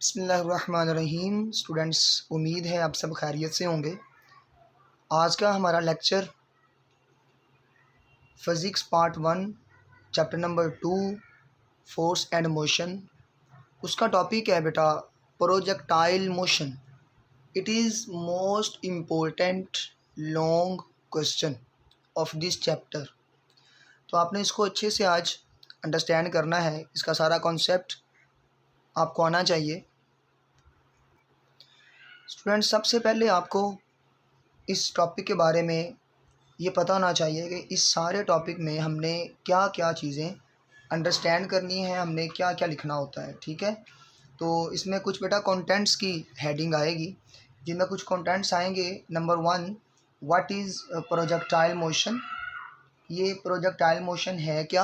बिस्मिल्लाहिर्रहमानिर्रहीम। स्टूडेंट्स, उम्मीद है आप सब खैरियत से होंगे। आज का हमारा lecture physics part 1 chapter number 2 force and motion, उसका टॉपिक है बेटा projectile motion. It is most important long question of this chapter. तो आपने इसको अच्छे से आज अंडरस्टैंड करना है, इसका सारा कॉन्सेप्ट आपको आना चाहिए। स्टूडेंट्स, सबसे पहले आपको इस टॉपिक के बारे में ये पता होना चाहिए कि इस सारे टॉपिक में हमने क्या क्या चीज़ें अंडरस्टैंड करनी है, हमने क्या क्या लिखना होता है। ठीक है, तो इसमें कुछ बेटा कंटेंट्स की हेडिंग आएगी, जिनमें कुछ कंटेंट्स आएंगे। Number 1, what is projectile motion. ये प्रोजेक्टाइल मोशन है क्या,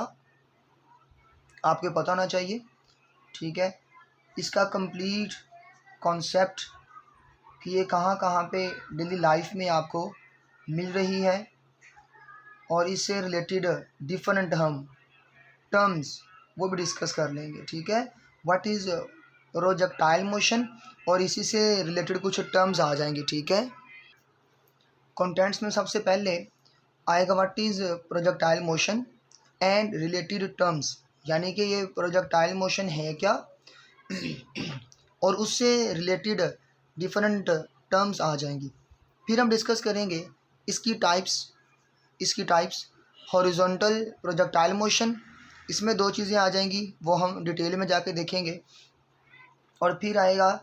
आपको पता होना चाहिए। ठीक है, इसका कंप्लीट कॉन्सेप्ट कि ये कहाँ कहाँ पे डेली लाइफ में आपको मिल रही है, और इससे रिलेटेड डिफरेंट हम टर्म्स वो भी डिस्कस कर लेंगे। ठीक है, व्हाट इज़ प्रोजेक्टाइल मोशन, और इसी से रिलेटेड कुछ टर्म्स आ जाएंगे। ठीक है, कंटेंट्स में सबसे पहले आएगा what is projectile motion and related terms, यानी कि ये प्रोजेक्टाइल मोशन है क्या और उससे रिलेटेड डिफरेंट टर्म्स आ जाएंगी। फिर हम डिस्कस करेंगे इसकी टाइप्स हॉरिजॉन्टल प्रोजेक्टाइल मोशन, इसमें दो चीज़ें आ जाएंगी, वो हम डिटेल में जाके देखेंगे। और फिर आएगा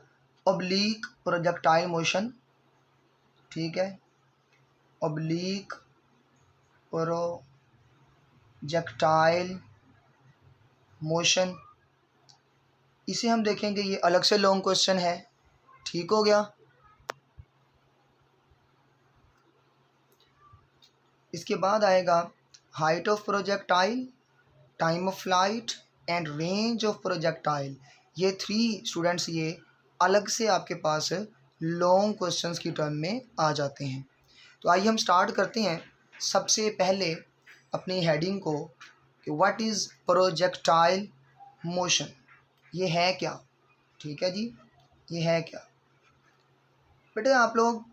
ऑब्लीक प्रोजेक्टाइल मोशन। ठीक है, ऑब्लीक प्रोजेक्टाइल मोशन, इसे हम देखेंगे, ये अलग से लॉन्ग क्वेश्चन है। ठीक हो गया। इसके बाद आएगा height of projectile, time of flight and range of projectile. ये 3 स्टूडेंट्स ये अलग से आपके पास लॉन्ग क्वेश्चंस की टर्म में आ जाते हैं। तो आइए हम स्टार्ट करते हैं सबसे पहले अपनी हेडिंग को कि व्हाट इज़ प्रोजेक्टाइल मोशन, ये है क्या। ठीक है जी, ये है क्या। बेटे, आप लोग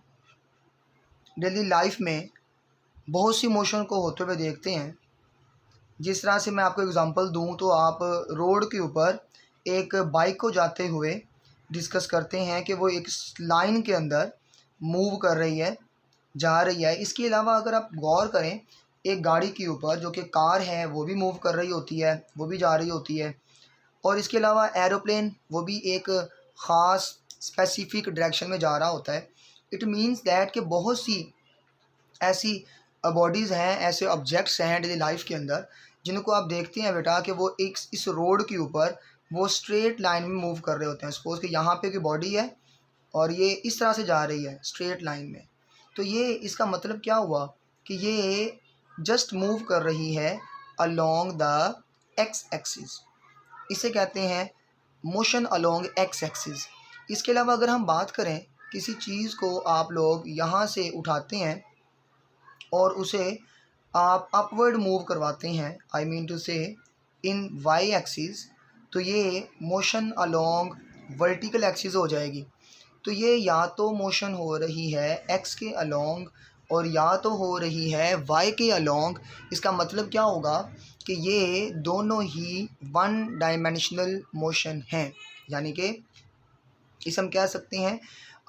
डेली लाइफ में बहुत सी मोशन को होते हुए देखते हैं। जिस तरह से मैं आपको एग्जांपल दूं तो आप रोड के ऊपर एक बाइक को जाते हुए डिस्कस करते हैं कि वो एक लाइन के अंदर मूव कर रही है, जा रही है। इसके अलावा अगर आप गौर करें, एक गाड़ी के ऊपर जो कि कार है वो भी मूव कर रही होती है, वो भी जा रही होती है। और इसके अलावा एरोप्लेन वो भी एक ख़ास स्पेसिफिक डायरेक्शन में जा रहा होता है। इट मीन्स दैट कि बहुत सी ऐसी बॉडीज़ हैं, ऐसे ऑब्जेक्ट्स हैं डेली लाइफ के अंदर, जिनको आप देखते हैं बेटा कि वो एक इस रोड के ऊपर वो स्ट्रेट लाइन में मूव कर रहे होते हैं। सपोज़ कि यहाँ पे की बॉडी है और ये इस तरह से जा रही है स्ट्रेट लाइन में, तो ये इसका मतलब क्या हुआ कि ये जस्ट मूव कर रही है अलोंग द एक्स एक्सिस। इसे कहते हैं मोशन अलोंग एक्स एक्सिस। इसके अलावा अगर हम बात करें, किसी चीज़ को आप लोग यहाँ से उठाते हैं और उसे आप अपवर्ड मूव करवाते हैं, आई मीन टू से इन वाई एक्सिस, तो ये मोशन अलोंग वर्टिकल एक्सिस हो जाएगी। तो ये या तो मोशन हो रही है एक्स के अलोंग और या तो हो रही है वाई के अलोंग। इसका मतलब क्या होगा कि ये दोनों ही वन डायमेंशनल मोशन हैं, यानी कि इसे हम कह सकते हैं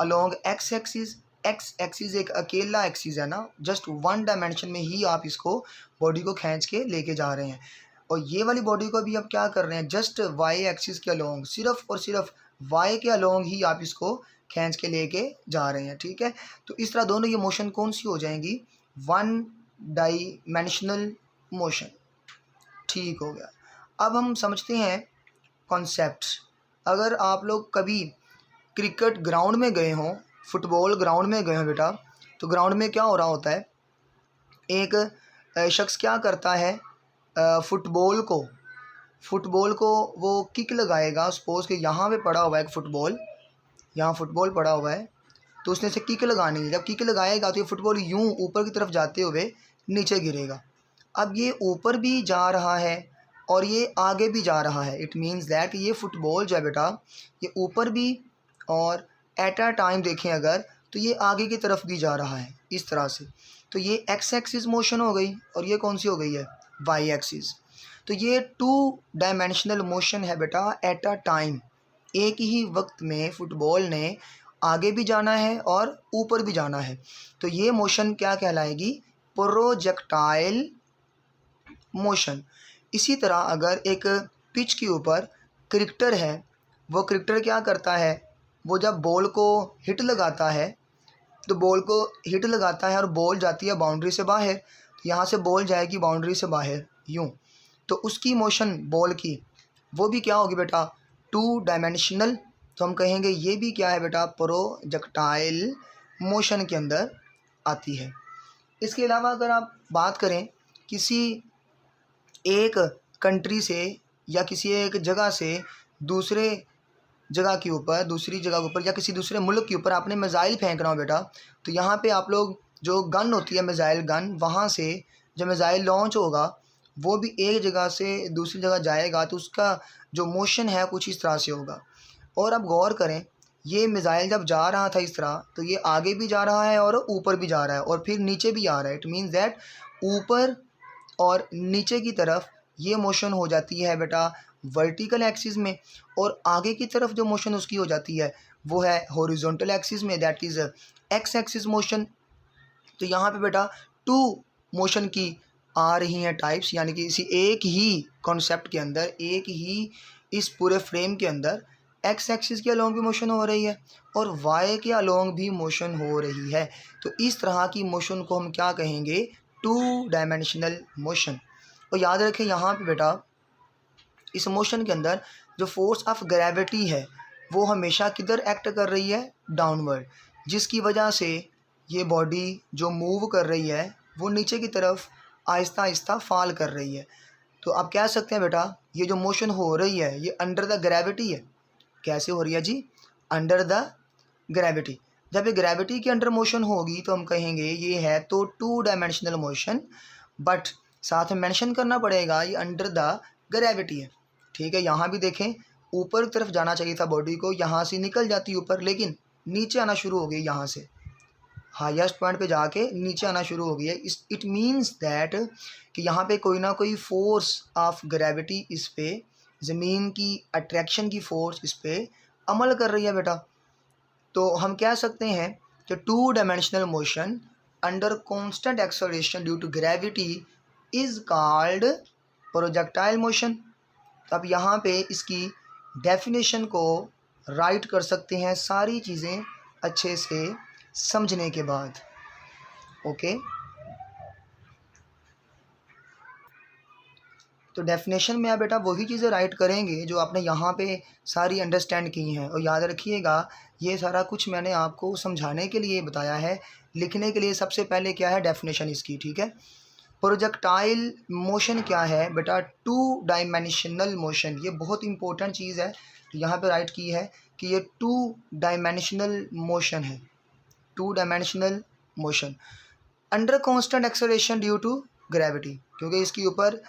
along x axis. X axis एक अकेला एक्सिस है ना, जस्ट वन डायमेंशन में ही आप इसको बॉडी को खींच के लेके जा रहे हैं। और ये वाली बॉडी को भी आप क्या कर रहे हैं, जस्ट वाई एक्सिस के अलोंग, सिर्फ और सिर्फ वाई के अलोंग ही आप इसको खींच के लेके जा रहे हैं। ठीक है, तो इस तरह दोनों ये मोशन कौन सी हो जाएंगी, वन डायमेंशनल मोशन। ठीक हो गया। अब हम समझते हैं कॉन्सेप्ट। अगर आप लोग कभी क्रिकेट ग्राउंड में गए हों, फुटबॉल ग्राउंड में गए हों बेटा, तो ग्राउंड में क्या हो रहा होता है, एक शख्स क्या करता है, फुटबॉल को वो किक लगाएगा। सपोज़ कि यहाँ पे पड़ा हुआ है एक फुटबॉल, यहाँ फुटबॉल पड़ा हुआ है, तो उसने इसे किक लगानी है। जब किक लगाएगा तो ये फुटबॉल यूँ ऊपर की तरफ जाते हुए नीचे गिरेगा। अब ये ऊपर भी जा रहा है और ये आगे भी जा रहा है। इट मीन्स दैट ये फुटबॉल जो है बेटा ये ऊपर भी और एट अ टाइम देखें अगर तो ये आगे की तरफ भी जा रहा है इस तरह से। तो ये एक्स एक्सिस मोशन हो गई और ये कौन सी हो गई है, वाई एक्सिस। तो ये 2 डायमेंशनल मोशन है बेटा एट अ टाइम। एक ही वक्त में फुटबॉल ने आगे भी जाना है और ऊपर भी जाना है। तो ये मोशन क्या कहलाएगी, प्रोजेक्टाइल मोशन। इसी तरह अगर एक पिच के ऊपर क्रिकेटर है, वो क्रिकेटर क्या करता है, वो जब बॉल को हिट लगाता है तो बॉल को हिट लगाता है और बॉल जाती है बाउंड्री से बाहर। तो यहाँ से बॉल जाएगी बाउंड्री से बाहर यूँ, तो उसकी मोशन बॉल की वो भी क्या होगी बेटा, 2 डायमेंशनल। तो हम कहेंगे ये भी क्या है बेटा, प्रोजेक्टाइल मोशन के अंदर आती है। इसके अलावा अगर आप बात करें किसी एक कंट्री से या किसी एक जगह से दूसरी जगह के ऊपर या किसी दूसरे मुल्क के ऊपर आपने मिज़ाइल फेंकना हो बेटा, तो यहाँ पे आप लोग जो गन होती है मिज़ाइल गन, वहाँ से जब मिज़ाइल लॉन्च होगा वो भी एक जगह से दूसरी जगह जाएगा, तो उसका जो मोशन है कुछ इस तरह से होगा। और अब गौर करें, ये मिज़ाइल जब जा रहा था इस तरह, तो ये आगे भी जा रहा है और ऊपर भी जा रहा है और फिर नीचे भी आ रहा है। इट मीन्स दैट ऊपर और नीचे की तरफ ये मोशन हो जाती है बेटा वर्टिकल एक्सिस में, और आगे की तरफ जो मोशन उसकी हो जाती है वो है हॉरिजॉन्टल एक्सिस में, that is x axis motion. तो यहाँ पे बेटा 2 मोशन की आ रही हैं टाइप्स, यानी कि इसी एक ही कॉन्सेप्ट के अंदर, एक ही इस पूरे फ्रेम के अंदर एक्स एक्सिस के अलोंग भी मोशन हो रही है और वाई के अलोंग भी मोशन हो रही है। तो इस तरह की मोशन को हम क्या कहेंगे, 2 डायमेंशनल मोशन। और याद रखें यहाँ पे बेटा इस मोशन के अंदर जो फोर्स ऑफ ग्रेविटी है वो हमेशा किधर एक्ट कर रही है, डाउनवर्ड, जिसकी वजह से ये बॉडी जो मूव कर रही है वो नीचे की तरफ आहिस्ता आहिस्ता फॉल कर रही है। तो आप कह सकते हैं बेटा ये जो मोशन हो रही है ये अंडर द ग्रेविटी है। कैसे हो रही है जी, अंडर द ग्रेविटी। जब ये ग्रेविटी के अंडर मोशन होगी तो हम कहेंगे ये है तो 2 डायमेंशनल मोशन, बट साथ में मेंशन करना पड़ेगा ये अंडर द ग्रेविटी है। ठीक है, यहाँ भी देखें ऊपर की तरफ जाना चाहिए था बॉडी को, यहाँ से निकल जाती ऊपर, लेकिन नीचे आना शुरू हो गई, यहाँ से हाईएस्ट पॉइंट पे जाके नीचे आना शुरू हो गई है। इट मीन्स दैट कि यहाँ पे कोई ना कोई फोर्स ऑफ ग्रेविटी इस पे, ज़मीन की अट्रैक्शन की फोर्स इस पे अमल कर रही है बेटा। तो हम कह सकते हैं कि 2 dimensional motion under constant acceleration due to gravity is called projectile motion. तो अब यहाँ पे इसकी डेफिनेशन को राइट कर सकते हैं सारी चीज़ें अच्छे से समझने के बाद। ओके, तो डेफिनेशन में आप बेटा वही चीज़ें राइट करेंगे जो आपने यहाँ पे सारी अंडरस्टैंड की हैं। और याद रखिएगा ये सारा कुछ मैंने आपको समझाने के लिए बताया है, लिखने के लिए सबसे पहले क्या है डेफिनेशन इसकी। ठीक है, प्रोजेक्टाइल मोशन क्या है बेटा, 2 डायमेंशनल मोशन। ये बहुत इंपॉर्टेंट चीज़ है, तो यहाँ पे राइट की है कि ये 2 डायमेंशनल मोशन है, 2 dimensional motion under constant acceleration due to gravity, क्योंकि इसके ऊपर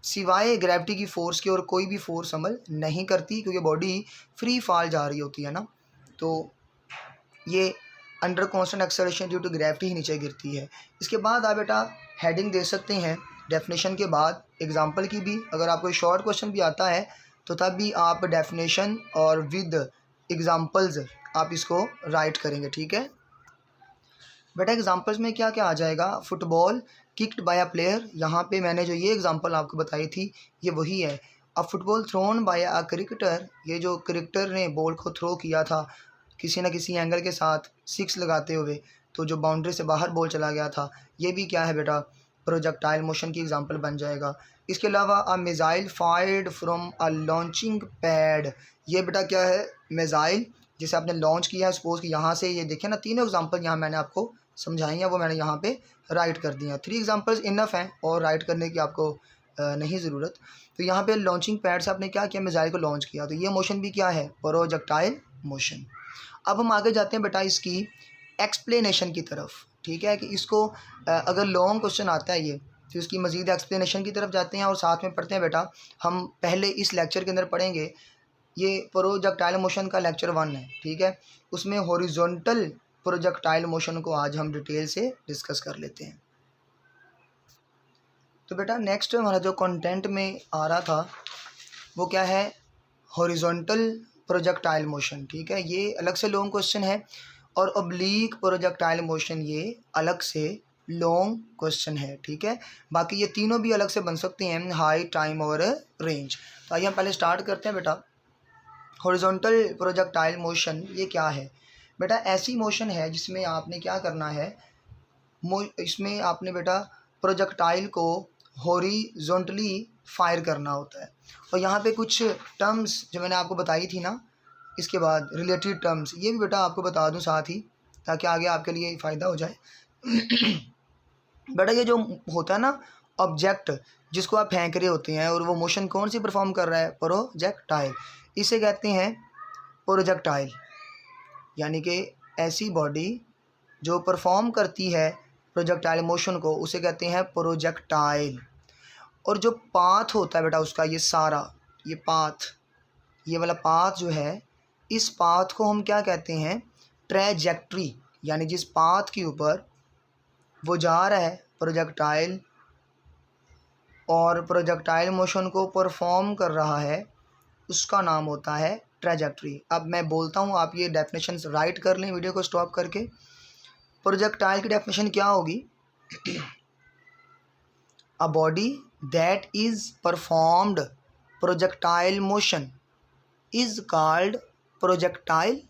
सिवाय ग्रेविटी की फ़ोर्स के और कोई भी फोर्स अमल नहीं करती, क्योंकि बॉडी फ्री फॉल जा रही होती है ना। तो ये under constant acceleration due to gravity ही नीचे गिरती है। इसके बाद आप बेटा हेडिंग दे सकते हैं डेफिनेशन के बाद एग्जांपल की भी। अगर आपको शॉर्ट क्वेश्चन भी आता है तो तब भी आप डेफिनेशन और विद एग्जांपल्स आप इसको राइट करेंगे। ठीक है बेटा, एग्जांपल्स में क्या क्या आ जाएगा, football kicked bye a player. यहाँ पे मैंने जो ये एग्जांपल आपको बताई थी ये वही है। A football thrown by a cricketer, ये जो क्रिकेटर ने बॉल को थ्रो किया था किसी न किसी एंगल के साथ 6 लगाते हुए, तो जो बाउंड्री से बाहर बॉल चला गया था, ये भी क्या है बेटा प्रोजेक्टाइल मोशन की एग्जांपल बन जाएगा। इसके अलावा a missile fired from a launching pad, ये बेटा क्या है, मिज़ाइल जिसे आपने लॉन्च किया है, सपोज कि यहाँ से, ये देखें ना तीनों एग्जांपल यहाँ मैंने आपको समझाई हैं, वो मैंने यहाँ पे राइट कर दिया। 3 एग्जांपल्स इनफ हैं और राइट करने की आपको नहीं ज़रूरत। तो यहाँ पे लॉन्चिंग पैड से आपने क्या किया, मिज़ाइल को लॉन्च किया, तो ये मोशन भी क्या है, प्रोजेक्टाइल मोशन। अब हम आगे जाते हैं बेटा इसकी एक्सप्लेनेशन की तरफ। ठीक है कि इसको अगर लॉन्ग क्वेश्चन आता है ये, फिर उसकी मज़ीद एक्सप्लेनेशन की तरफ जाते हैं और साथ में पढ़ते हैं बेटा। हम पहले इस लेक्चर के अंदर पढ़ेंगे, ये प्रोजेक्टाइल मोशन का लेक्चर 1 है, ठीक है। उसमें हॉरिजॉन्टल प्रोजेक्टाइल मोशन को आज हम डिटेल से डिस्कस कर लेते हैं। तो बेटा नेक्स्ट हमारा जो कंटेंट में आ रहा था वो क्या है, हॉरिजॉन्टल प्रोजेक्टाइल मोशन, ठीक है। ये अलग से लॉन्ग क्वेश्चन है और ऑब्लीक प्रोजेक्टाइल मोशन ये अलग से लॉन्ग क्वेश्चन है, ठीक है। बाकी ये तीनों भी अलग से बन सकते हैं, हाइट, टाइम और रेंज। तो आइए हम पहले स्टार्ट करते हैं बेटा। हॉरिजॉन्टल प्रोजेक्टाइल मोशन ये क्या है बेटा, ऐसी मोशन है जिसमें आपने क्या करना है, इसमें आपने बेटा प्रोजेक्टाइल को हॉरिजॉन्टली फायर करना होता है। और यहाँ पे कुछ टर्म्स जो मैंने आपको बताई थी ना, इसके बाद रिलेटेड टर्म्स ये भी बेटा आपको बता दूं साथ ही, ताकि आगे आपके लिए फ़ायदा हो जाए। बेटा ये जो होता है ना ऑब्जेक्ट जिसको आप फेंक रहे होते हैं और वो मोशन कौन सी परफॉर्म कर रहा है, प्रोजेक्टाइल, इसे कहते हैं प्रोजेक्टाइल। यानी कि ऐसी बॉडी जो परफॉर्म करती है प्रोजेक्टाइल मोशन को उसे कहते हैं प्रोजेक्टाइल। और जो पाथ होता है बेटा उसका, ये सारा ये पाथ, ये वाला पाथ जो है, इस पाथ को हम क्या कहते हैं, ट्रैजेक्टरी। यानी जिस पाथ के ऊपर वो जा रहा है प्रोजेक्टाइल और प्रोजेक्टाइल मोशन को परफॉर्म कर रहा है, उसका नाम होता है ट्रैजेक्टरी। अब मैं बोलता हूँ, आप ये डेफिनेशन राइट कर लें वीडियो को स्टॉप करके। प्रोजेक्टाइल की डेफिनेशन क्या होगी, a body that is performed projectile motion is called projectile.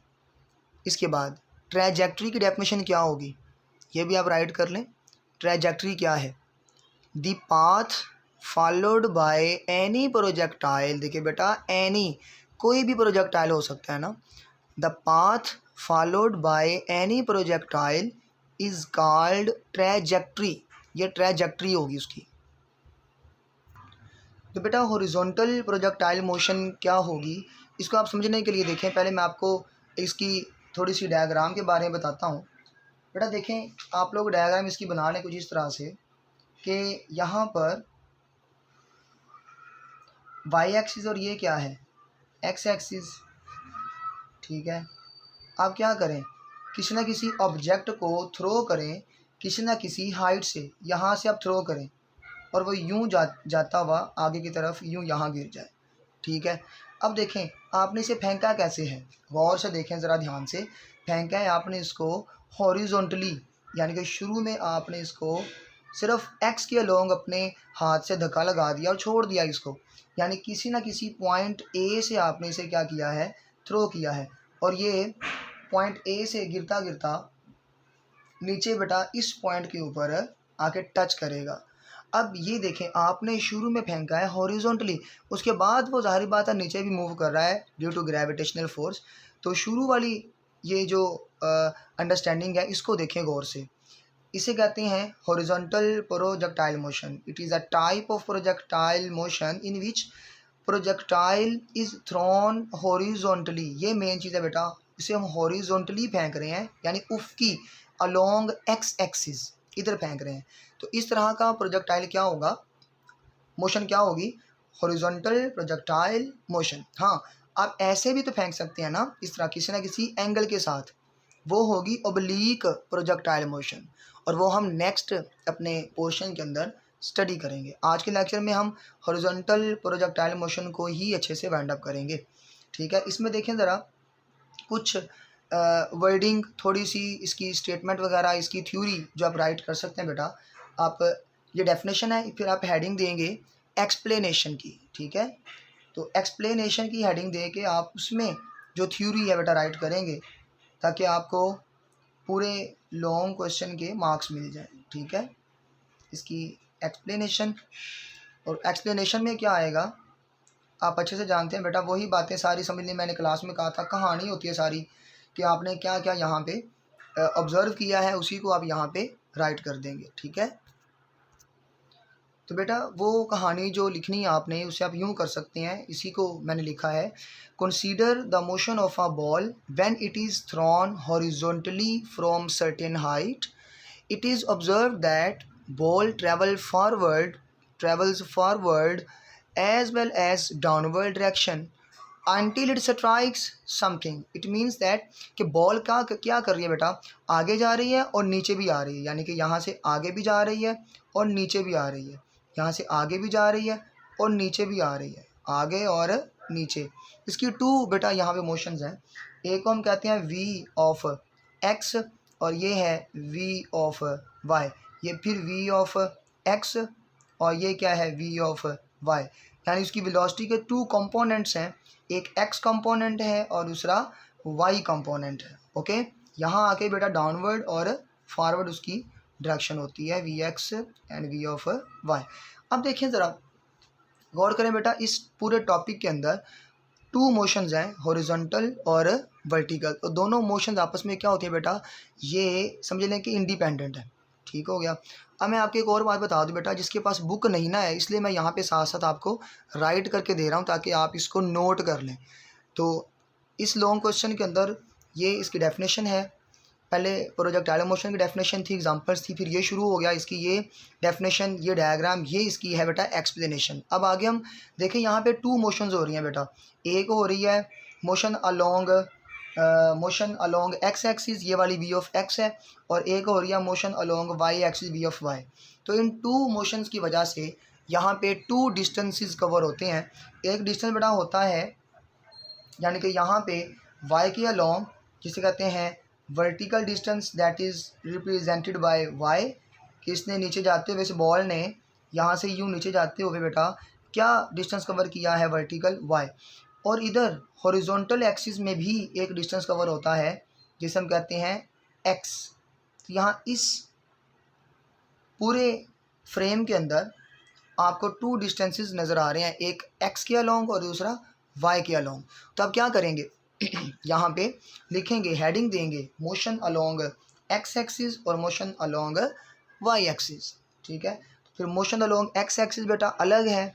इसके बाद ट्रैजेक्टरी की डेफिनेशन क्या होगी, ये भी आप राइट कर लें। ट्रैजेक्टरी क्या है, the path followed by any projectile. देखिए बेटा, एनी कोई भी प्रोजेक्टाइल हो सकता है ना, the path followed by any projectile is called trajectory. ये ट्रैजेक्टरी होगी उसकी। तो बेटा हॉरिजॉन्टल प्रोजेक्टाइल मोशन क्या होगी, इसको आप समझने के लिए देखें, पहले मैं आपको इसकी थोड़ी सी डायग्राम के बारे में बताता हूँ। बेटा देखें, आप लोग डायग्राम इसकी बना लें कुछ इस तरह से कि यहाँ पर वाई एक्सिस और ये क्या है, एक्स एक्सिस, ठीक है। आप क्या करें, किसी ना किसी ऑब्जेक्ट को थ्रो करें किसी ना किसी हाइट से, यहाँ से आप थ्रो करें और वो यूं जाता हुआ आगे की तरफ यूं यहाँ गिर जाए, ठीक है। अब देखें आपने इसे फेंका कैसे है, गौर से देखें ज़रा ध्यान से। फेंका है आपने इसको हॉरिजॉन्टली, यानी कि शुरू में आपने इसको सिर्फ एक्स के अलोंग अपने हाथ से धक्का लगा दिया और छोड़ दिया इसको, यानी किसी ना किसी पॉइंट ए से आपने इसे क्या किया है, थ्रो किया है। और ये पॉइंट ए से गिरता गिरता नीचे बेटा इस पॉइंट के ऊपर आके टच करेगा। अब ये देखें, आपने शुरू में फेंका है हॉरिजॉन्टली, उसके बाद वो ज़ाहिर बात है नीचे भी मूव कर रहा है ड्यू टू ग्रेविटेशनल फोर्स। तो शुरू वाली ये जो अंडरस्टैंडिंग है इसको देखें गौर से। इसे कहते हैं horizontal projectile motion. It is a type of projectile motion in which projectile is throne horizontally. ये मेन चीज़ है बेटा, इसे हम हॉरिजॉन्टली फेंक रहे हैं, यानी उफ़की अलोंग एक्स एक्सिस इधर फेंक रहे हैं। तो इस तरह का प्रोजेक्टाइल क्या होगा, मोशन क्या होगी, हॉरिजॉन्टल प्रोजेक्टाइल मोशन। हाँ, आप ऐसे भी तो फेंक सकते हैं ना, इस तरह किसी ना किसी एंगल के साथ, वो होगी ओब्लीक प्रोजेक्टाइल मोशन। और वो हम नेक्स्ट अपने पोर्शन के अंदर स्टडी करेंगे। आज के लेक्चर में हम हॉरिजॉन्टल प्रोजेक्टाइल मोशन को ही अच्छे से वाइंड अप करेंगे, ठीक है। इसमें देखें ज़रा कुछ वर्डिंग, थोड़ी सी इसकी स्टेटमेंट वगैरह, इसकी थ्योरी जो आप राइट कर सकते हैं बेटा। आप ये डेफिनेशन है, फिर आप हेडिंग देंगे एक्सप्लेनेशन की, ठीक है। तो एक्सप्लेनेशन की हेडिंग दे के आप उसमें जो थ्योरी है बेटा राइट करेंगे, ताकि आपको पूरे लॉन्ग क्वेश्चन के मार्क्स मिल जाए, ठीक है। इसकी एक्सप्लेनेशन, और एक्सप्लेनेशन में क्या आएगा आप अच्छे से जानते हैं बेटा, वही बातें सारी समझ ली। मैंने क्लास में कहा था कहानी होती है सारी, कि आपने क्या क्या यहाँ पे ऑब्ज़र्व किया है उसी को आप यहाँ पे राइट कर देंगे, ठीक है। तो बेटा वो कहानी जो लिखनी है आपने उसे आप यूँ कर सकते हैं, इसी को मैंने लिखा है, consider the motion of a ball when it is thrown horizontally from certain height. It is observe that ball travels forward as well as downward direction until it strikes something. It means that कि ball क्या कर रही है बेटा, आगे जा रही है और नीचे भी आ रही है, यानी कि यहाँ से आगे भी जा रही है और नीचे भी आ रही है, यहाँ से आगे भी जा रही है और नीचे भी आ रही है, आगे और नीचे। इसकी टू बेटा यहाँ पे मोशंस हैं, एक को हम कहते हैं v ऑफ x और ये है v ऑफ y, ये फिर v ऑफ x और ये क्या है v ऑफ y, यानी उसकी वेलोसिटी के टू कंपोनेंट्स हैं, एक x कंपोनेंट है और दूसरा y कंपोनेंट है। ओके, यहाँ आके बेटा डाउनवर्ड और फॉरवर्ड उसकी डायरेक्शन होती है vx and v of y। अब देखिए ज़रा गौर करें बेटा, इस पूरे टॉपिक के अंदर टू मोशंस हैं, हॉरिजॉन्टल और वर्टिकल, तो दोनों मोशंस आपस में क्या होती है बेटा, ये समझ लें कि इंडिपेंडेंट है। ठीक हो गया। अब मैं आपको एक और बात बता दूं बेटा, जिसके पास बुक नहीं ना है इसलिए मैं यहाँ पे साथ साथ आपको राइट करके दे रहा हूँ ताकि आप इसको नोट कर लें। तो इस लॉन्ग क्वेश्चन के अंदर ये इसकी डेफिनेशन है, पहले प्रोजेक्टाइल मोशन की डेफिनेशन थी, एग्जांपल्स थी, फिर ये शुरू हो गया इसकी ये डेफिनेशन, ये डायग्राम, ये इसकी है बेटा एक्सप्लेनेशन। अब आगे हम देखें, यहाँ पे टू मोशंस हो रही हैं बेटा, एक हो रही है मोशन अलोंग एक्स एक्सिस, ये वाली v ऑफ x है, और एक हो रही है motion along y axis v of y। तो इन टू मोशंस की वजह से यहाँ पे टू डिस्टेंसेस कवर होते हैं। एक डिस्टेंस बेटा होता है, यानी कि यहाँ पे y के अलोंग जिसे कहते हैं vertical distance, that is represented by y, कि इसने नीचे जाते हुए, इस बॉल ने यहाँ से यूँ नीचे जाते हुए बेटा क्या डिस्टेंस कवर किया है, वर्टिकल y। और इधर हॉरिजॉन्टल एक्सिस में भी एक डिस्टेंस कवर होता है जिसे हम कहते हैं x। तो यहाँ इस पूरे फ्रेम के अंदर आपको टू डिस्टेंसेस नज़र आ रहे हैं, एक x के अलोंग और दूसरा y के अलोंग। तो अब क्या करेंगे यहाँ पे लिखेंगे, हेडिंग देंगे मोशन अलोंग x एक्सिस और मोशन अलोंग y एक्सिस। ठीक है, फिर मोशन अलोंग x एक्सिस बेटा अलग है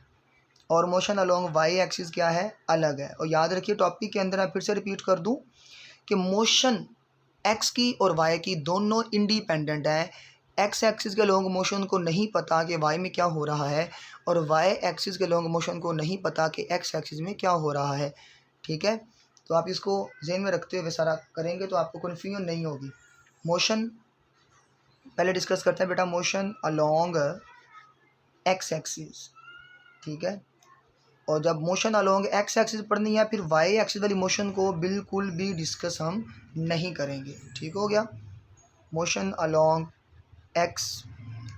और मोशन अलोंग y एक्सिस क्या है, अलग है। और याद रखिए टॉपिक के अंदर मैं फिर से रिपीट कर दूं कि मोशन x की और y की दोनों इंडिपेंडेंट है। x एक्सिस के लॉन्ग मोशन को नहीं पता कि y में क्या हो रहा है, और y एक्सिस के लॉन्ग मोशन को नहीं पता कि x एक्सिस में क्या हो रहा है। ठीक है, तो आप इसको ज़हन में रखते हुए सारा करेंगे तो आपको कन्फ्यूजन नहीं होगी। मोशन पहले डिस्कस करते हैं बेटा, मोशन अलोंग x एक्सिस। ठीक है, और जब मोशन अलोंग x एक्सिस पढ़नी है फिर y एक्सिस वाली मोशन को बिल्कुल भी डिस्कस हम नहीं करेंगे। ठीक हो गया, motion along x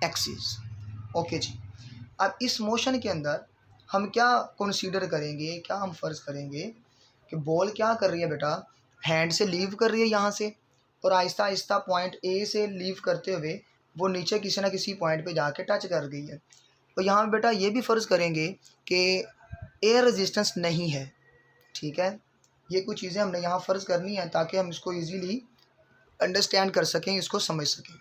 axis. Okay जी, अब इस मोशन के अंदर हम क्या कंसीडर करेंगे, क्या हम फ़र्ज़ करेंगे कि बॉल क्या कर रही है बेटा, हैंड से लीव कर रही है यहाँ से, और आहिस्ता आहिस्ता पॉइंट ए से लीव करते हुए वो नीचे किसी ना किसी पॉइंट पे जाके टच कर गई है। और यहाँ बेटा ये भी फ़र्ज़ करेंगे कि एयर रेजिस्टेंस नहीं है। ठीक है, ये कुछ चीज़ें हमने यहाँ फ़र्ज़ करनी है ताकि हम इसको ईजीली अंडरस्टैंड कर सकें, इसको समझ सकें।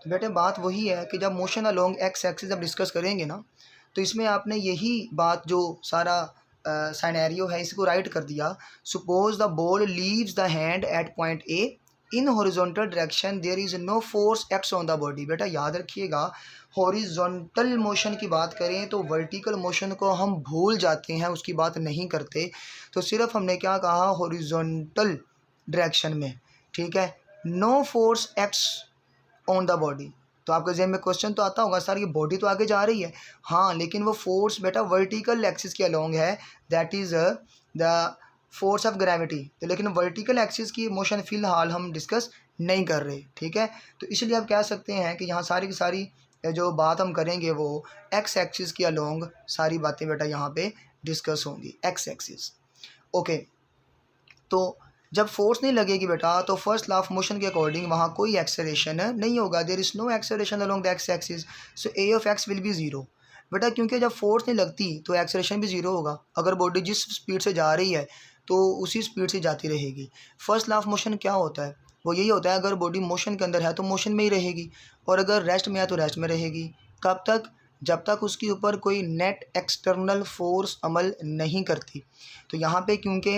तो बेटे बात वही है कि जब मोशन अलोंग एक्स एक्सिस जब डिस्कस करेंगे ना, तो इसमें आपने यही बात जो सारा साइनेरियो है इसको राइट कर दिया। Suppose the ball leaves the hand at point A in horizontal direction, there is no force acts on the body. बेटा याद रखिएगा, हॉरिजॉन्टल मोशन की बात करें तो वर्टिकल मोशन को हम भूल जाते हैं, उसकी बात नहीं करते। तो सिर्फ हमने क्या कहा, हॉरिजॉन्टल डायरेक्शन में। ठीक है, no force acts on the body. तो आपके जहन में क्वेश्चन तो आता होगा, सर ये बॉडी तो आगे जा रही है, हाँ, लेकिन वो फोर्स बेटा वर्टिकल एक्सिस के अलोंग है, that is the force of gravity. तो लेकिन वर्टिकल एक्सिस की मोशन फ़िलहाल हम डिस्कस नहीं कर रहे। ठीक है, तो इसलिए आप कह सकते हैं कि यहाँ सारी की सारी जो बात हम करेंगे वो एक्स एक्सिस के अलोंग सारी बातें बेटा यहाँ पे डिस्कस होंगी, एक्स एक्सिस। ओके, तो जब फोर्स नहीं लगेगी बेटा तो फर्स्ट लॉ ऑफ मोशन के अकॉर्डिंग वहाँ कोई एक्सेलरेशन नहीं होगा, there is no acceleration along the x axis, so a of x will be zero. बेटा क्योंकि जब फोर्स नहीं लगती तो एक्सेलरेशन भी ज़ीरो होगा। अगर बॉडी जिस स्पीड से जा रही है तो उसी स्पीड से जाती रहेगी। फर्स्ट लॉ ऑफ मोशन क्या होता है, वो यही होता है, अगर बॉडी मोशन के अंदर है तो मोशन में ही रहेगी, और अगर रेस्ट में है तो रेस्ट में रहेगी। कब तक, जब तक उसके ऊपर कोई नेट एक्सटर्नल फोर्स अमल नहीं करती। तो यहाँ पे क्योंकि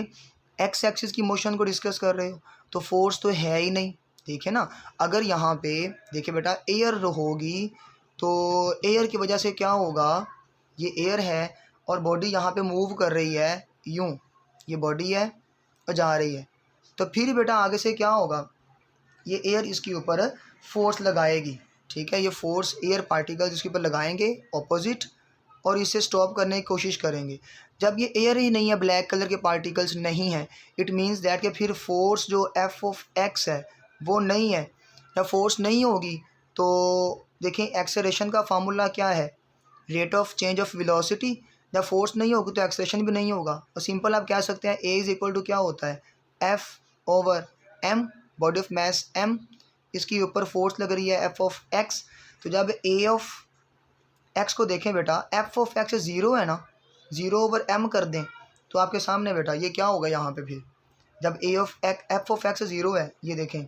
एक्स एक्सिस की मोशन को डिस्कस कर रहे हो तो फोर्स तो है ही नहीं, देखिए ना, अगर यहाँ पे देखिए बेटा एयर होगी तो एयर की वजह से क्या होगा, ये एयर है और बॉडी यहाँ पे मूव कर रही है यूँ, ये बॉडी है और जा रही है, तो फिर बेटा आगे से क्या होगा, ये एयर इसके ऊपर फोर्स लगाएगी, ठीक है। ये फोर्स एयर पार्टिकल्स इसके ऊपर लगाएंगे ऑपोजिट और इसे स्टॉप करने की कोशिश करेंगे। जब ये एयर ही नहीं है, ब्लैक कलर के पार्टिकल्स नहीं हैं, इट मीन्स दैट कि फिर फोर्स जो एफ ऑफ एक्स है वो नहीं है। जब फोर्स नहीं होगी तो देखें एक्सेलरेशन का फार्मूला क्या है, rate of change of velocity. जब फोर्स नहीं होगी तो एक्सेलरेशन भी नहीं होगा, और सिंपल आप कह सकते हैं ए इज़ इक्वल टू क्या होता है, F over M, body of mass M, इसके ऊपर फोर्स लग रही है एफ ऑफ एक्स। तो जब ए ऑफ एक्स को देखें बेटा, एफ ऑफ एक्स ज़ीरो है ना, ज़ीरो ओवर एम कर दें तो आपके सामने बेटा ये क्या होगा यहाँ पे, फिर जब एफ ऑफ एक्स ज़ीरो है, ये देखें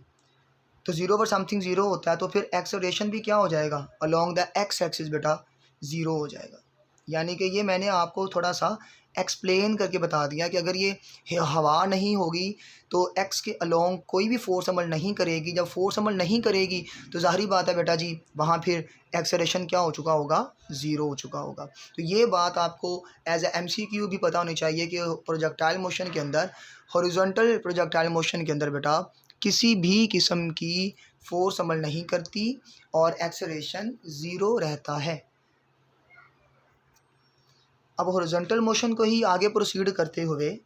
तो ज़ीरो ओवर समथिंग ज़ीरो होता है, तो फिर एक्सेलरेशन भी क्या हो जाएगा, अलोंग द एक्स एक्सिस बेटा ज़ीरो हो जाएगा। यानी कि ये मैंने आपको थोड़ा सा एक्सप्लेन करके बता दिया कि अगर ये हवा नहीं होगी तो एक्स के अलोंग कोई भी फोर्स अमल नहीं करेगी। जब फोर्स अमल नहीं करेगी तो ज़ाहिरी बात है बेटा जी, वहाँ फिर एक्सेलरेशन क्या हो चुका होगा, ज़ीरो हो चुका होगा। तो ये बात आपको एज ए MCQ भी पता होनी चाहिए कि प्रोजेक्टाइल मोशन के अंदर, हॉरिजॉन्टल प्रोजेक्टाइल मोशन के अंदर बेटा किसी भी किस्म की फोर्स अमल नहीं करती और एक्सेलरेशन ज़ीरो रहता है। अब हॉरिजॉन्टल मोशन को ही आगे प्रोसीड करते हुए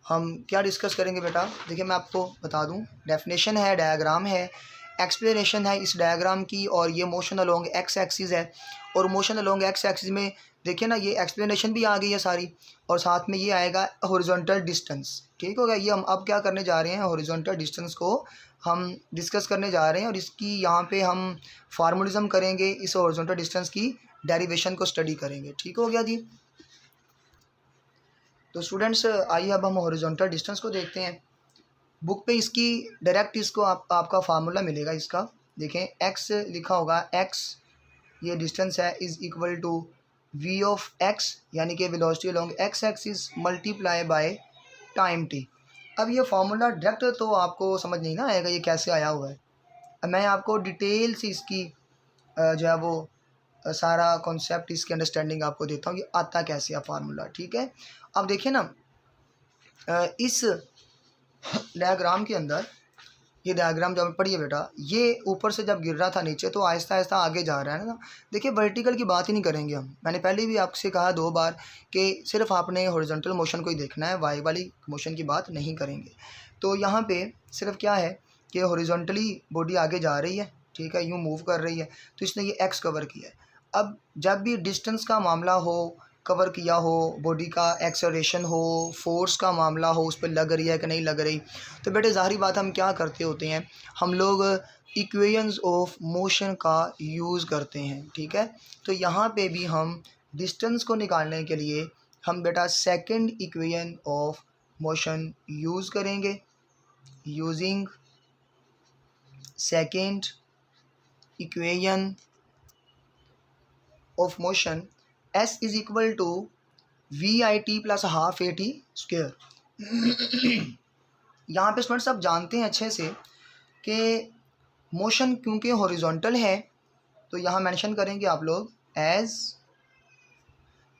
हम क्या डिस्कस करेंगे बेटा, देखिए मैं आपको बता दूं, डेफिनेशन है, डायग्राम है, एक्सप्लेनेशन है इस डायग्राम की, और ये मोशन अलोंग एक्स एक्सिस है। और मोशन अलोंग एक्स एक्सिस में देखिए ना, ये एक्सप्लेनेशन भी आ गई है सारी, और साथ में ये आएगा हॉरिजॉन्टल डिस्टेंस, ठीक हो गया। ये हम अब क्या करने जा रहे हैं, हॉरिजॉन्टल डिस्टेंस को हम डिस्कस करने जा रहे हैं, और इसकी यहाँ पे हम फार्मूलिज्म करेंगे, इस हॉरिजॉन्टल डिस्टेंस की डेरिवेशन को स्टडी करेंगे, ठीक हो गया जी। तो स्टूडेंट्स आइए अब हम हॉरिजॉन्टल डिस्टेंस को देखते हैं। बुक पे इसकी डायरेक्ट इसको आपका फार्मूला मिलेगा इसका, देखें एक्स लिखा होगा, एक्स ये डिस्टेंस है is equal to v of x, यानी कि velocity along x axis multiply by time t. अब ये फार्मूला डायरेक्ट तो आपको समझ नहीं ना आएगा ये कैसे आया हुआ है। अब मैं आपको डिटेल से इसकी जो है वो सारा कॉन्सेप्ट, इसकी अंडरस्टैंडिंग आपको देता हूँ, ये आता कैसे है फार्मूला, ठीक है। अब देखिए ना, इस डायग्राम के अंदर, ये डायग्राम जो हमें पढ़िए बेटा, ये ऊपर से जब गिर रहा था नीचे तो आहिस्ता आहिस्ता आगे जा रहा है ना। देखिए वर्टिकल की बात ही नहीं करेंगे हम, मैंने पहले भी आपसे कहा 2 बार कि सिर्फ आपने हॉरिजॉन्टल मोशन को ही देखना है, वाई वाली मोशन की बात नहीं करेंगे। तो यहाँ पे सिर्फ क्या है कि हॉरिजॉन्टली बॉडी आगे जा रही है, ठीक है, यूँ मूव कर रही है, तो इसने ये एक्स कवर किया है। अब जब भी डिस्टेंस का मामला हो, कवर किया हो, बॉडी का एक्सेलरेशन हो, फोर्स का मामला हो, उस पर लग रही है कि नहीं लग रही, तो बेटे ज़ाहिरी बात हम क्या करते होते हैं, हम लोग इक्वेशंस ऑफ मोशन का यूज़ करते हैं, ठीक है। तो यहाँ पे भी हम डिस्टेंस को निकालने के लिए हम बेटा second equation of motion use करेंगे, using second equation of motion s is equal to v i t plus half a t square. यहाँ पे स्टूडेंट्स आप जानते हैं अच्छे से कि मोशन क्योंकि हॉरिजॉन्टल है, तो यहाँ मेंशन करेंगे आप लोग एज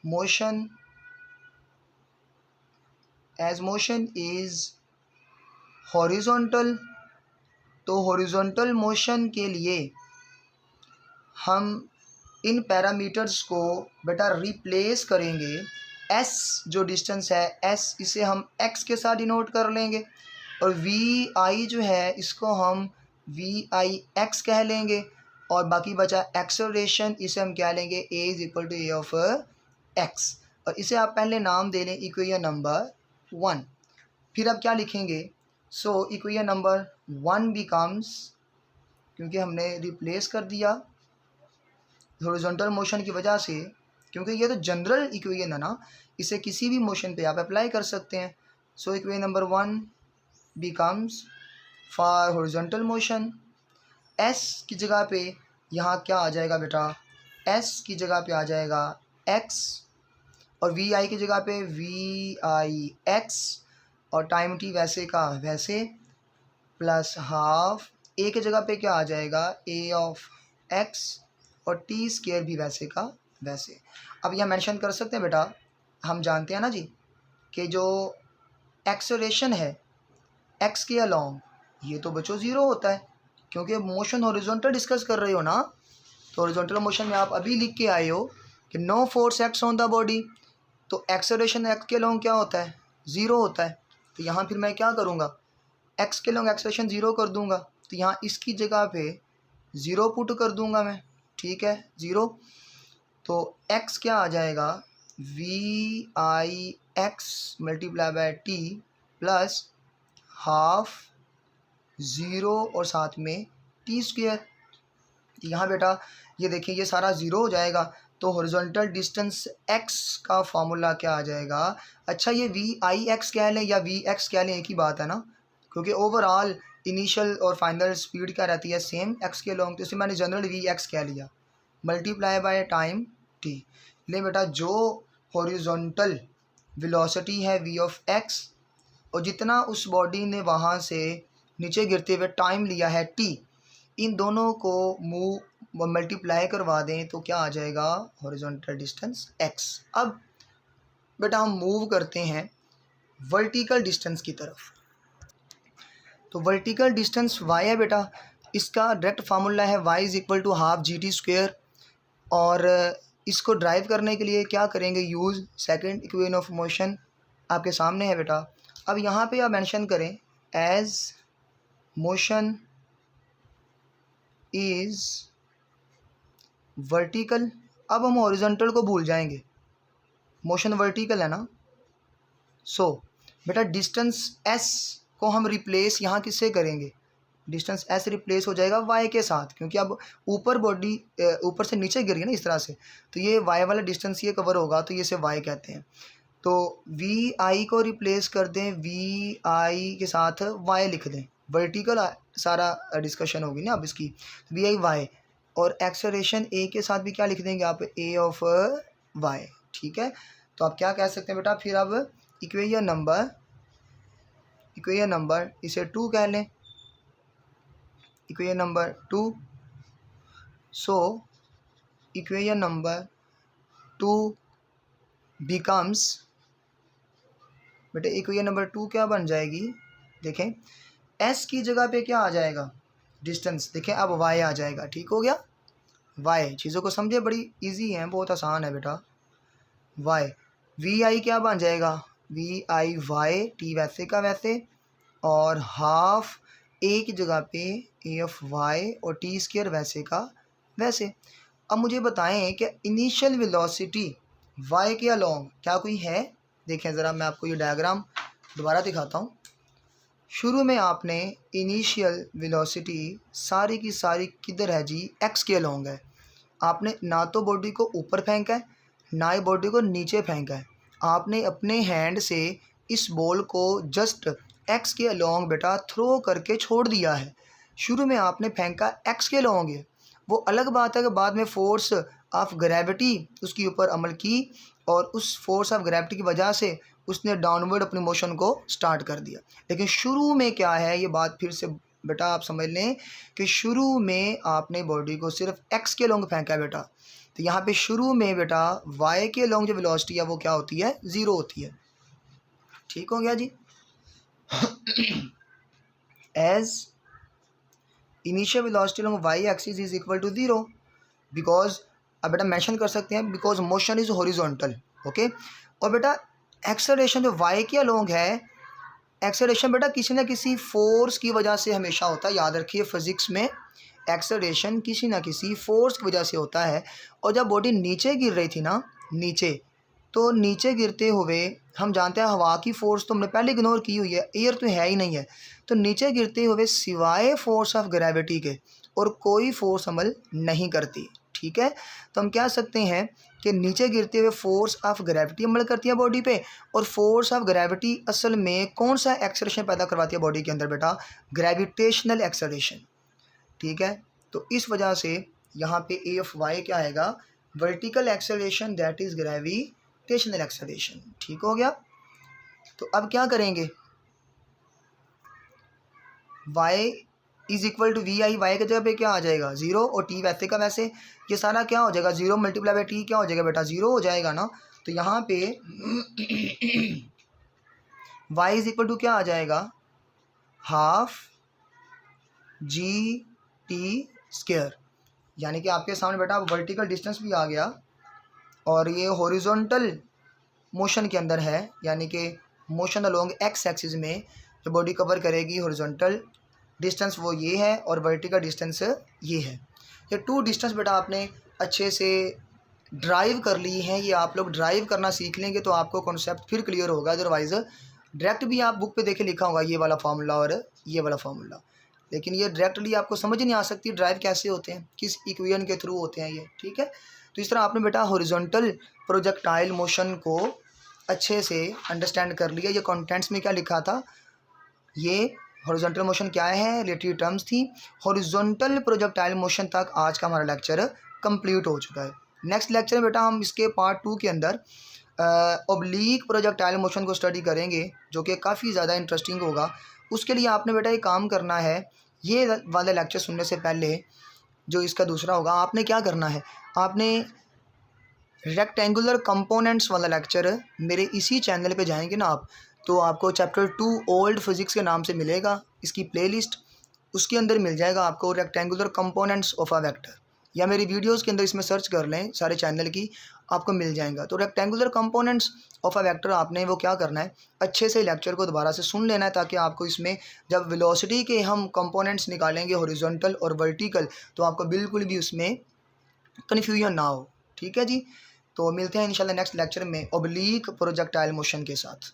मोशन इज हॉरिजॉन्टल। तो हॉरिजॉन्टल मोशन के लिए हम इन पैरामीटर्स को बेटा रिप्लेस करेंगे। एस जो डिस्टेंस है, एस इसे हम एक्स के साथ डिनोट कर लेंगे, और वी आई जो है इसको हम वी आई एक्स कह लेंगे, और बाकी बचा एक्सेलरेशन, इसे हम क्या लेंगे, a is equal to a of x, और इसे आप पहले नाम दे लें इक्वेशन नंबर 1। फिर आप क्या लिखेंगे, सो इक्वेशन नंबर 1 बिकम्स, क्योंकि हमने रिप्लेस कर दिया हॉरिजॉन्टल मोशन की वजह से, क्योंकि ये तो जनरल इक्वेशन है ना, इसे किसी भी मोशन पे आप अप्लाई कर सकते हैं। So equation number 1 becomes for horizontal motion, S की जगह पे यहाँ क्या आ जाएगा बेटा, एस की जगह पे आ जाएगा एक्स, और वी आई की जगह पे वी आई एक्स, और टाइम टी वैसे का वैसे, प्लस हाफ ए की जगह पे क्या आ जाएगा, ए ऑफ एक्स, और टी स्क्वायर भी वैसे का वैसे। अब यहाँ मेंशन कर सकते हैं बेटा, हम जानते हैं ना जी कि जो एक्सेलरेशन है एक्स के अलोंग, ये तो बच्चों ज़ीरो होता है, क्योंकि मोशन हॉरिजॉन्टल डिस्कस कर रहे हो ना। तो हॉरिजॉन्टल मोशन में आप अभी लिख के आए हो कि no force acts on the body, तो एक्सेलरेशन एक्स के अलोंग क्या होता है, ज़ीरो होता है। तो यहाँ फिर मैं क्या करूँगा, एक्स के अलोंग एक्सेलरेशन ज़ीरो कर दूँगा, तो यहाँ इसकी जगह पे ज़ीरो पुट कर दूँगा मैं, ठीक है, ज़ीरो। तो एक्स क्या आ जाएगा, v i x multiply by t plus half zero और साथ में टी स्क्वायर। यहाँ बेटा ये देखिए ये सारा ज़ीरो हो जाएगा, तो हॉरिजॉन्टल डिस्टेंस x का फार्मूला क्या आ जाएगा। अच्छा ये वी आई एक्स कह लें या वी एक्स कह लें, एक ही बात है ना, क्योंकि ओवरऑल इनिशियल और फाइनल स्पीड क्या रहती है, सेम x के लॉन्ग, तो इसे मैंने जनरल वी एक्स कह लिया, मल्टीप्लाई बाय टाइम t। ले बेटा जो हॉरिजॉन्टल वेलोसिटी है v ऑफ x, और जितना उस बॉडी ने वहाँ से नीचे गिरते हुए टाइम लिया है t, इन दोनों को मूव मल्टीप्लाई करवा दें तो क्या आ जाएगा, हॉरिजॉन्टल डिस्टेंस x। अब बेटा हम मूव करते हैं वर्टिकल डिस्टेंस की तरफ। तो वर्टिकल डिस्टेंस y है बेटा, इसका डायरेक्ट फार्मूला है y is equal to half g t square, और इसको ड्राइव करने के लिए क्या करेंगे, use second equation of motion, आपके सामने है बेटा। अब यहाँ पे आप मेंशन करें एज मोशन इज़ वर्टिकल। अब हम हॉरिजॉन्टल को भूल जाएंगे, मोशन वर्टिकल है ना। सो बेटा डिस्टेंस s को हम रिप्लेस यहाँ किससे करेंगे, डिस्टेंस s रिप्लेस हो जाएगा y के साथ, क्योंकि अब ऊपर बॉडी ऊपर से नीचे गिर गई ना इस तरह से, तो ये y वाला डिस्टेंस ये कवर होगा, तो ये से y कहते हैं। तो वी आई को रिप्लेस कर दें, वी आई के साथ y लिख दें, वर्टिकल सारा डिस्कशन होगी ना अब इसकी, वी आई वाई, और एक्सेलरेशन ए के साथ भी क्या लिख देंगे आप, ए ऑफ वाई, ठीक है। तो आप क्या कह सकते हैं बेटा, फिर अब इक्वेशन नंबर इसे 2 कह लें, equation number 2। So equation number 2 becomes, बेटे इक्वेशन नंबर 2 क्या बन जाएगी, देखें s की जगह पे क्या आ जाएगा, डिस्टेंस, देखें अब y आ जाएगा, ठीक हो गया। y चीज़ों को समझे, बड़ी इजी है, बहुत आसान है बेटा। y वी आई क्या बन जाएगा, वी आई वाई, टी वैसे का वैसे, और हाफ ए की जगह पे ए ऑफ वाई, और टी स्क्वायर वैसे का वैसे। अब मुझे बताएं कि इनिशियल वेलोसिटी y के अलोंग क्या कोई है, देखें ज़रा मैं आपको ये डायग्राम दोबारा दिखाता हूँ। शुरू में आपने इनिशियल वेलोसिटी सारी की सारी किधर है जी, x के अलोंग है। आपने ना तो बॉडी को ऊपर फेंका है, ना ही बॉडी को नीचे फेंका है, आपने अपने हैंड से इस बॉल को जस्ट x के अलोंग बेटा थ्रो करके छोड़ दिया है। शुरू में आपने फेंका x के अलोंग है, वो अलग बात है कि बाद में फोर्स ऑफ ग्रेविटी उसके ऊपर अमल की, और उस फोर्स ऑफ ग्रेविटी की वजह से उसने डाउनवर्ड अपनी मोशन को स्टार्ट कर दिया। लेकिन शुरू में क्या है, ये बात फिर से बेटा आप समझ लें कि शुरू में आपने बॉडी को सिर्फ x के लॉन्ग फेंका है बेटा, तो यहाँ पे शुरू में बेटा y के लॉन्ग जो वेलोसिटी है वो क्या होती है, ज़ीरो होती है, ठीक हो गया जी। As initial velocity long y axis is equal to zero, because अब बेटा मेंशन कर सकते हैं because motion is horizontal, okay. और बेटा एक्सेलरेशन जो y के अलोंग है, एक्सेलरेशन बेटा किसी न किसी फोर्स की वजह से हमेशा होता है, याद रखिए फिजिक्स में एक्सेलरेशन किसी न किसी फोर्स की वजह से होता है। और जब बॉडी नीचे गिर रही थी ना, नीचे, तो नीचे गिरते हुए हम जानते हैं हवा की फ़ोर्स तो हमने पहले इग्नोर की हुई है, एयर तो है ही नहीं है, तो नीचे गिरते हुए सिवाय फोर्स ऑफ ग्रेविटी के और कोई फोर्स अमल नहीं करती, ठीक है। तो हम कह सकते हैं कि नीचे गिरते हुए फोर्स ऑफ ग्रेविटी अमल करती है बॉडी पे, और फोर्स ऑफ ग्रेविटी असल में कौन सा एक्सेलरेशन पैदा करवाती है बॉडी के अंदर बेटा, ग्रेविटेशनल एक्सेलरेशन, ठीक है। तो इस वजह से यहाँ पे ए ऑफ वाई क्या आएगा, vertical acceleration that is gravitational acceleration, ठीक हो गया। तो अब क्या करेंगे, y is equal to v i, y की जगह पे क्या आ जाएगा 0 और टी वैसे का वैसे, ये सारा क्या हो जाएगा 0 मल्टीप्लाई बाई टी क्या हो जाएगा बेटा 0 हो जाएगा ना। तो यहाँ पे वाई इज इक्वल टू क्या आ जाएगा हाफ जी टी स्क्वायर, यानी कि आपके सामने बेटा वर्टिकल डिस्टेंस भी आ गया और ये हॉरिजॉन्टल मोशन के अंदर है, यानी कि मोशन अलोंग एक्स एक्सिस में जो बॉडी कवर करेगी हॉरिजॉन्टल डिस्टेंस वो ये है और वर्टिकल डिस्टेंस ये है। ये टू डिस्टेंस बेटा आपने अच्छे से ड्राइव कर ली हैं, ये आप लोग ड्राइव करना सीख लेंगे तो आपको कॉन्सेप्ट फिर क्लियर होगा। अदरवाइज़ डायरेक्ट भी आप बुक पे देखे लिखा होगा ये वाला फार्मूला और ये वाला फार्मूला, लेकिन ये डायरेक्टली आपको समझ नहीं आ सकती ड्राइव कैसे होते हैं, किस इक्वेशन के थ्रू होते हैं ये, ठीक है। तो इस तरह आपने बेटा हॉरिजॉन्टल प्रोजेक्टाइल मोशन को अच्छे से अंडरस्टैंड कर लिया। ये कंटेंट्स में क्या लिखा था, ये हॉरिजॉन्टल मोशन क्या है, रिलेटिव टर्म्स थी। हॉरिजॉन्टल प्रोजेक्टाइल मोशन तक आज का हमारा लेक्चर कंप्लीट हो चुका है। नेक्स्ट लेक्चर में बेटा हम इसके पार्ट 2 के अंदर ओब्लीक प्रोजेक्टाइल मोशन को स्टडी करेंगे, जो कि काफ़ी ज़्यादा इंटरेस्टिंग होगा। उसके लिए आपने बेटा एक काम करना है, ये वाले लेक्चर सुनने से पहले जो इसका दूसरा होगा आपने क्या करना है, आपने रेक्टेंगुलर कंपोनेंट्स वाला लेक्चर मेरे इसी चैनल पे जाएंगे ना आप, तो आपको चैप्टर 2 ओल्ड फिजिक्स के नाम से मिलेगा इसकी प्लेलिस्ट, उसके अंदर मिल जाएगा आपको rectangular components of a vector, या मेरी वीडियोस के अंदर इसमें सर्च कर लें सारे चैनल की, आपको मिल जाएगा। तो rectangular components of a vector आपने वो क्या करना है, अच्छे से लेक्चर को दोबारा से सुन लेना है, ताकि आपको इसमें जब वेलोसिटी के हम कंपोनेंट्स निकालेंगे हॉरिजॉन्टल और वर्टिकल, तो आपको बिल्कुल भी उसमें कन्फ्यूजन ना हो, ठीक है जी। तो मिलते हैं इंशाल्लाह नेक्स्ट लेक्चर में ओब्लीक प्रोजेक्टाइल मोशन के साथ।